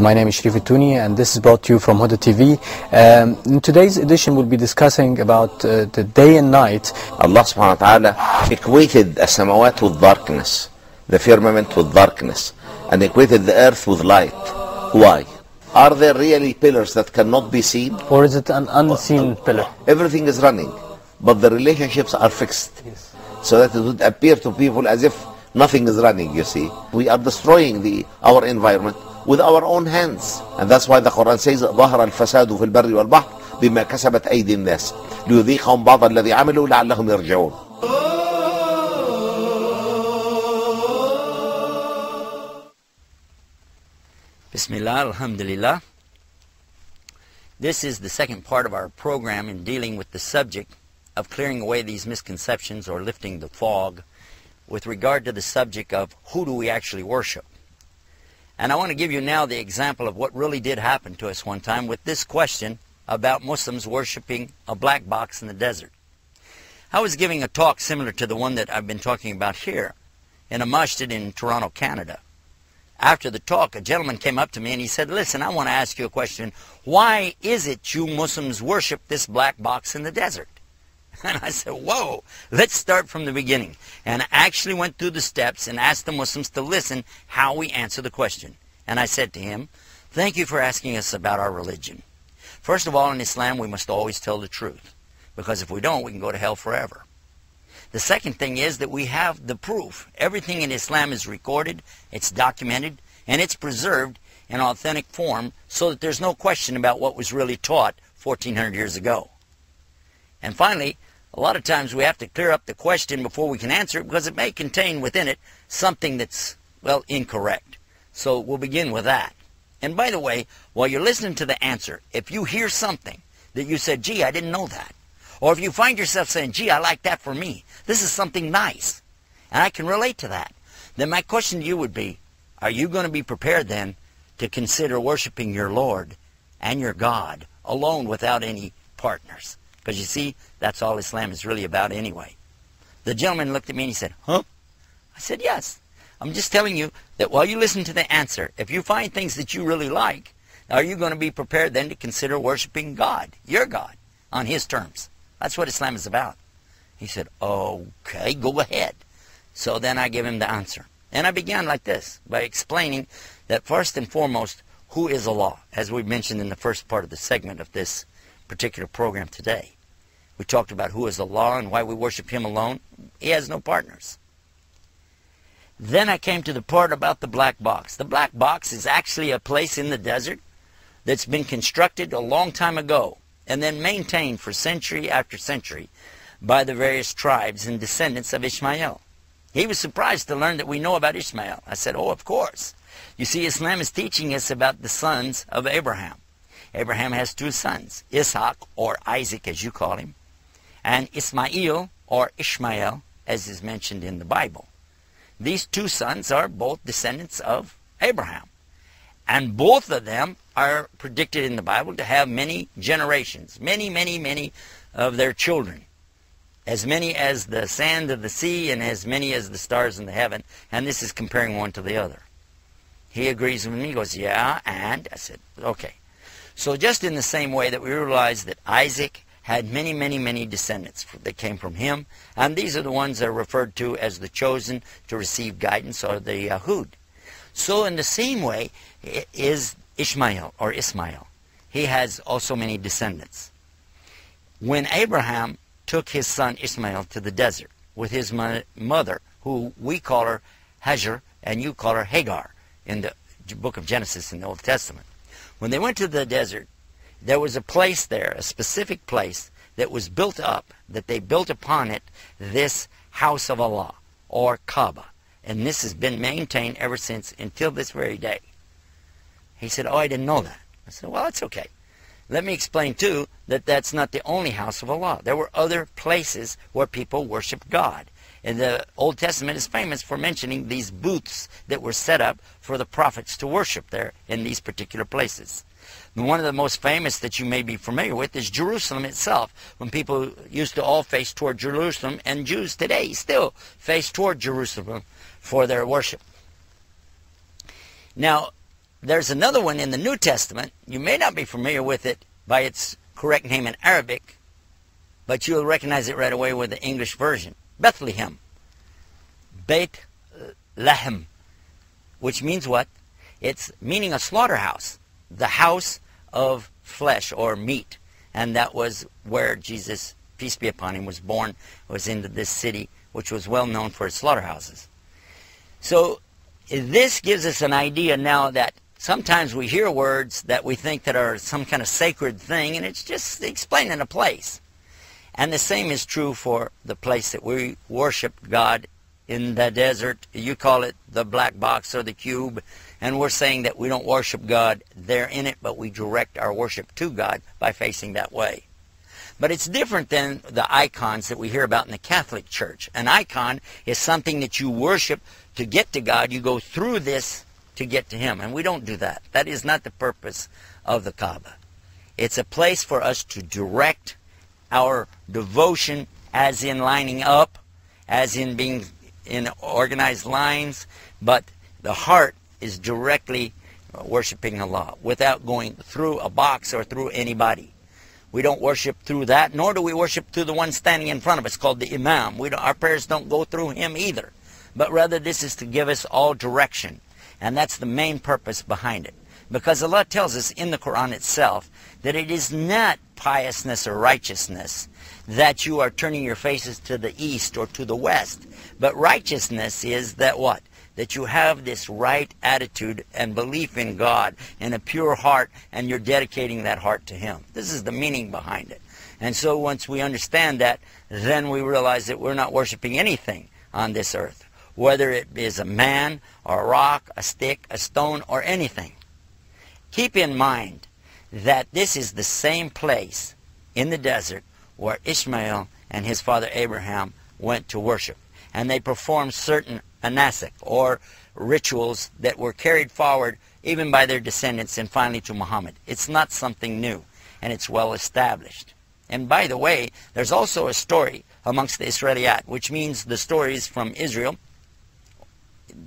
My name is Tuni, and this is brought to you from Huda TV. In today's edition, we'll be discussing about the day and night. Allah subhanahu wa ta'ala equated the samawat with darkness, the firmament with darkness, and equated the earth with light. Why? Are there really pillars that cannot be seen? Or is it an unseen pillar? Everything is running, but the relationships are fixed. Yes. So that it would appear to people as if nothing is running, you see. We are destroying our environment with our own hands. And that's why the Quran says ظهر الفساد في البر والبحر بما كسبت أيدي الناس ليذيقهم بعض الذي عملوا لعلهم يرجعون. Bismillah, alhamdulillah. This is the second part of our program in dealing with the subject of clearing away these misconceptions or lifting the fog with regard to the subject of who do we actually worship. And I want to give you now the example of what really did happen to us one time with this question about Muslims worshiping a black box in the desert. I was giving a talk similar to the one that I've been talking about here in a masjid in Toronto, Canada. After the talk, a gentleman came up to me and he said, listen, I want to ask you a question. Why is it you Muslims worship this black box in the desert? And I said, whoa, let's start from the beginning. And I actually went through the steps and asked the Muslims to listen how we answer the question. And I said to him, thank you for asking us about our religion. First of all, in Islam, we must always tell the truth, because if we don't, we can go to hell forever. The second thing is that we have the proof. Everything in Islam is recorded, it's documented, and it's preserved in authentic form so that there's no question about what was really taught 1400 years ago. And finally, a lot of times we have to clear up the question before we can answer it because it may contain within it something that's, well, incorrect. So we'll begin with that. And by the way, while you're listening to the answer, if you hear something that you said, gee, I didn't know that, or if you find yourself saying, gee, I like that for me, this is something nice, and I can relate to that, then my question to you would be, are you going to be prepared then to consider worshiping your Lord and your God alone without any partners? Because you see, that's all Islam is really about anyway. The gentleman looked at me and he said, huh? I said, yes. I'm just telling you that while you listen to the answer, if you find things that you really like, are you going to be prepared then to consider worshiping God, your God, on His terms? That's what Islam is about. He said, okay, go ahead. So then I gave him the answer. And I began like this, by explaining that first and foremost, who is Allah? As we mentioned in the first part of the segment of this particular program today. We talked about who is Allah and why we worship Him alone. He has no partners. Then I came to the part about the black box. The black box is actually a place in the desert that's been constructed a long time ago and then maintained for century after century by the various tribes and descendants of Ishmael. He was surprised to learn that we know about Ishmael. I said, oh, of course. You see, Islam is teaching us about the sons of Abraham. Abraham has two sons, Isaac, or Isaac as you call him, and Ismail, or Ishmael, as is mentioned in the Bible. These two sons are both descendants of Abraham. And both of them are predicted in the Bible to have many generations, many of their children. As many as the sand of the sea and as many as the stars in the heaven. And this is comparing one to the other. He agrees with me, he goes, yeah, and? I said, okay. So just in the same way that we realize that Isaac had many descendants that came from him, and these are the ones that are referred to as the chosen to receive guidance, or the Yahud. So in the same way is Ishmael, or Ismail. He has also many descendants. When Abraham took his son Ishmael to the desert with his mother, who we call her Hajar, and you call her Hagar in the book of Genesis in the Old Testament. When they went to the desert, there was a place there, a specific place that was built up, that they built upon it this house of Allah, or Kaaba. And this has been maintained ever since until this very day. He said, oh, I didn't know that. I said, well, it's okay. Let me explain, too, that that's not the only house of Allah. There were other places where people worshiped God. And the Old Testament is famous for mentioning these booths that were set up for the prophets to worship there in these particular places. And one of the most famous that you may be familiar with is Jerusalem itself, when people used to all face toward Jerusalem, and Jews today still face toward Jerusalem for their worship. Now, there's another one in the New Testament. You may not be familiar with it by its correct name in Arabic, but you'll recognize it right away with the English version. Bethlehem. Beit Lehem. Which means what? It's meaning a slaughterhouse. The house of flesh or meat. And that was where Jesus, peace be upon him, was born, was into this city, which was well known for its slaughterhouses. So this gives us an idea now that sometimes we hear words that we think that are some kind of sacred thing, and it's just explaining a place. And the same is true for the place that we worship God in the desert. You call it the black box or the cube, and we're saying that we don't worship God there in it, but we direct our worship to God by facing that way. But it's different than the icons that we hear about in the Catholic Church. An icon is something that you worship to get to God. You go through this to get to Him, and we don't do that. That is not the purpose of the Kaaba. It's a place for us to direct our devotion, as in lining up, as in being in organized lines, but the heart is directly worshiping Allah without going through a box or through anybody. We don't worship through that, nor do we worship through the one standing in front of us called the Imam. Our prayers don't go through him either, but rather this is to give us all direction, and that's the main purpose behind it. Because Allah tells us in the Quran itself that it is not piousness or righteousness that you are turning your faces to the east or to the west, but righteousness is that what? That you have this right attitude and belief in God and a pure heart, and you're dedicating that heart to Him. This is the meaning behind it. And so once we understand that, then we realize that we're not worshiping anything on this earth, whether it is a man or a rock, a stick, a stone, or anything. Keep in mind that this is the same place in the desert where Ishmael and his father Abraham went to worship. And they performed certain anasik, or rituals that were carried forward even by their descendants and finally to Muhammad. It's not something new, and it's well established. And by the way, there's also a story amongst the Israeliyat, which means the stories from Israel,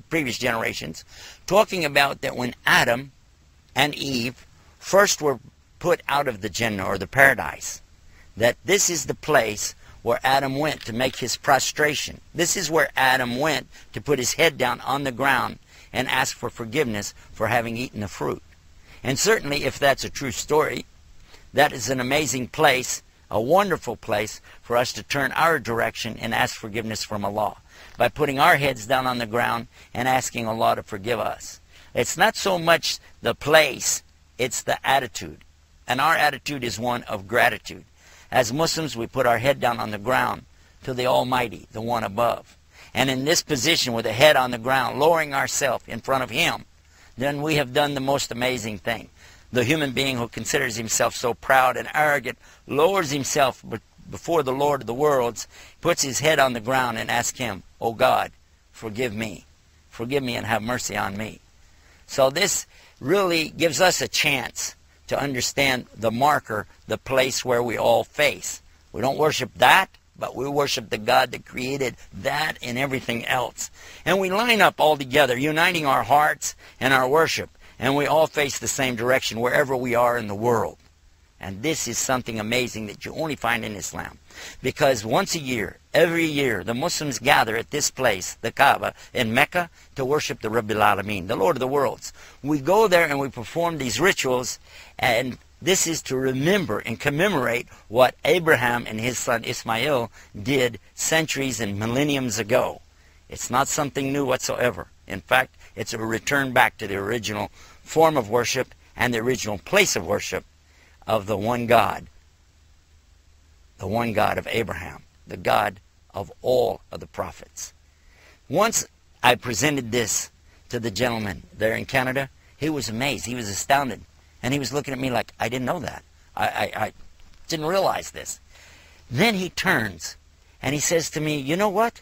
previous generations, talking about that when Adam and Eve first were put out of the Jannah, or the paradise, that this is the place where Adam went to make his prostration. This is where Adam went to put his head down on the ground and ask for forgiveness for having eaten the fruit. And certainly, if that's a true story, that is an amazing place, a wonderful place for us to turn our direction and ask forgiveness from Allah by putting our heads down on the ground and asking Allah to forgive us. It's not so much the place, it's the attitude. And our attitude is one of gratitude. As Muslims, we put our head down on the ground to the Almighty, the one above. And in this position, with the head on the ground, lowering ourselves in front of Him, then we have done the most amazing thing. The human being who considers himself so proud and arrogant lowers himself before the Lord of the worlds, puts his head on the ground and asks Him, "Oh God, forgive me. Forgive me and have mercy on me." So this really gives us a chance to understand the marker, the place where we all face. We don't worship that, but we worship the God that created that and everything else. And we line up all together, uniting our hearts and our worship, and we all face the same direction wherever we are in the world. And this is something amazing that you only find in Islam. Because once a year, every year, the Muslims gather at this place, the Kaaba, in Mecca, to worship the Rabbil Alameen, the Lord of the worlds. We go there and we perform these rituals, and this is to remember and commemorate what Abraham and his son Ismail did centuries and millenniums ago. It's not something new whatsoever. In fact, it's a return back to the original form of worship and the original place of worship of the one God of Abraham, the God of all of the prophets. Once I presented this to the gentleman there in Canada, he was amazed, he was astounded, and he was looking at me like, I didn't know that. I didn't realize this. Then he turns and he says to me, you know what?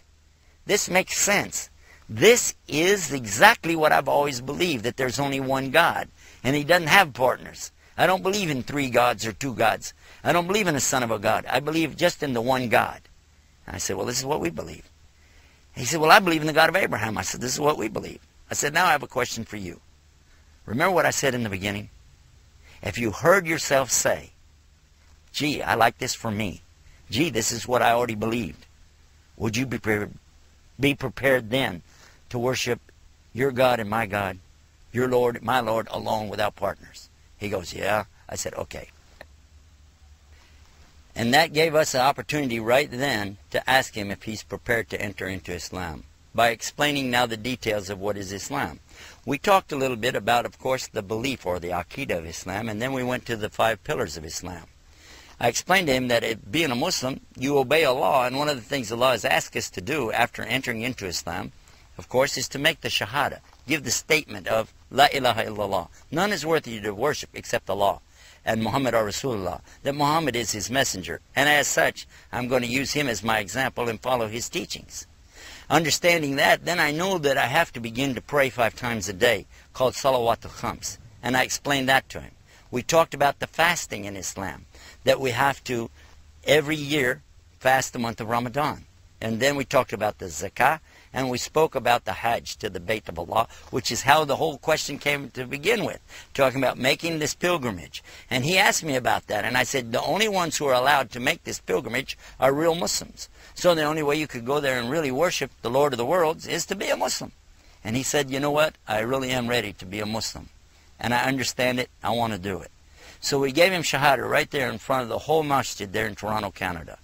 This makes sense. This is exactly what I've always believed, that there's only one God, and He doesn't have partners. I don't believe in 3 gods or 2 gods. I don't believe in the Son of a God. I believe just in the one God. And I said, well, this is what we believe. He said, well, I believe in the God of Abraham. I said, this is what we believe. I said, now I have a question for you. Remember what I said in the beginning? If you heard yourself say, gee, I like this for me. Gee, this is what I already believed. Would you be prepared then to worship your God and my God, your Lord, my Lord, alone without partners? He goes, yeah. I said, okay. And that gave us an opportunity right then to ask him if he's prepared to enter into Islam, by explaining now the details of what is Islam. We talked a little bit about, of course, the belief or the Aqidah of Islam, and then we went to the 5 pillars of Islam. I explained to him that being a Muslim, you obey Allah, and one of the things Allah has asked us to do after entering into Islam, of course, is to make the Shahada, give the statement of La ilaha illallah. None is worthy to worship except Allah, and Muhammad ar Rasulullah, that Muhammad is his messenger, and as such, I'm going to use him as my example and follow his teachings. Understanding that, then I know that I have to begin to pray 5 times a day, called Salawat al-Khams, and I explained that to him. We talked about the fasting in Islam, that we have to, every year, fast the month of Ramadan. And then we talked about the zakah, and we spoke about the hajj to the Bayt of Allah, which is how the whole question came to begin with, talking about making this pilgrimage. And he asked me about that, and I said the only ones who are allowed to make this pilgrimage are real Muslims. So the only way you could go there and really worship the Lord of the worlds is to be a Muslim. And he said, you know what, I really am ready to be a Muslim. And I understand it, I want to do it. So we gave him Shahada right there in front of the whole masjid there in Toronto, Canada.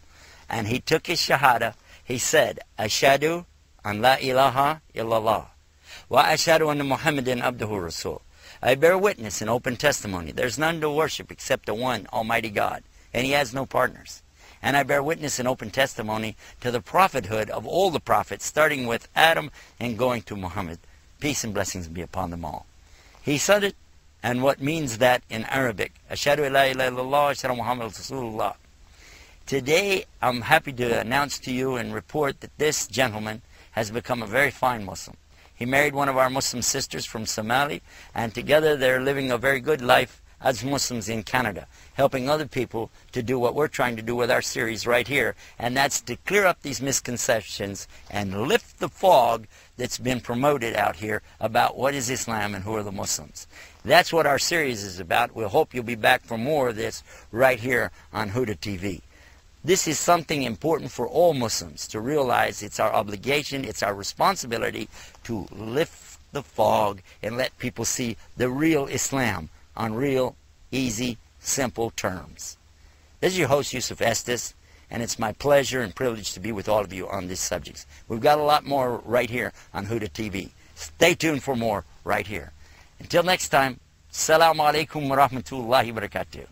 And he took his Shahada. He said, Ashadu an la ilaha illallah. Wa ashadu anna Muhammadan abduhu rasul. I bear witness in open testimony. There's none to worship except the one Almighty God. And he has no partners. And I bear witness in open testimony to the prophethood of all the prophets, starting with Adam and going to Muhammad. Peace and blessings be upon them all. He said it. And what means that in Arabic? Ashhadu la ilaha illallah, ashhadu Muhammad Rasulullah. Today, I'm happy to announce to you and report that this gentleman has become a very fine Muslim. He married one of our Muslim sisters from Somalia, and together they're living a very good life as Muslims in Canada, helping other people to do what we're trying to do with our series right here, and that's to clear up these misconceptions and lift the fog that's been promoted out here about what is Islam and who are the Muslims. That's what our series is about. We'll hope you'll be back for more of this right here on Huda TV. This is something important for all Muslims to realize. It's our obligation, it's our responsibility to lift the fog and let people see the real Islam on real, easy, simple terms. This is your host, Yusuf Estes, and it's my pleasure and privilege to be with all of you on these subjects. We've got a lot more right here on Huda TV. Stay tuned for more right here. Until next time, Assalamu alaikum wa rahmatullahi wa barakatuh.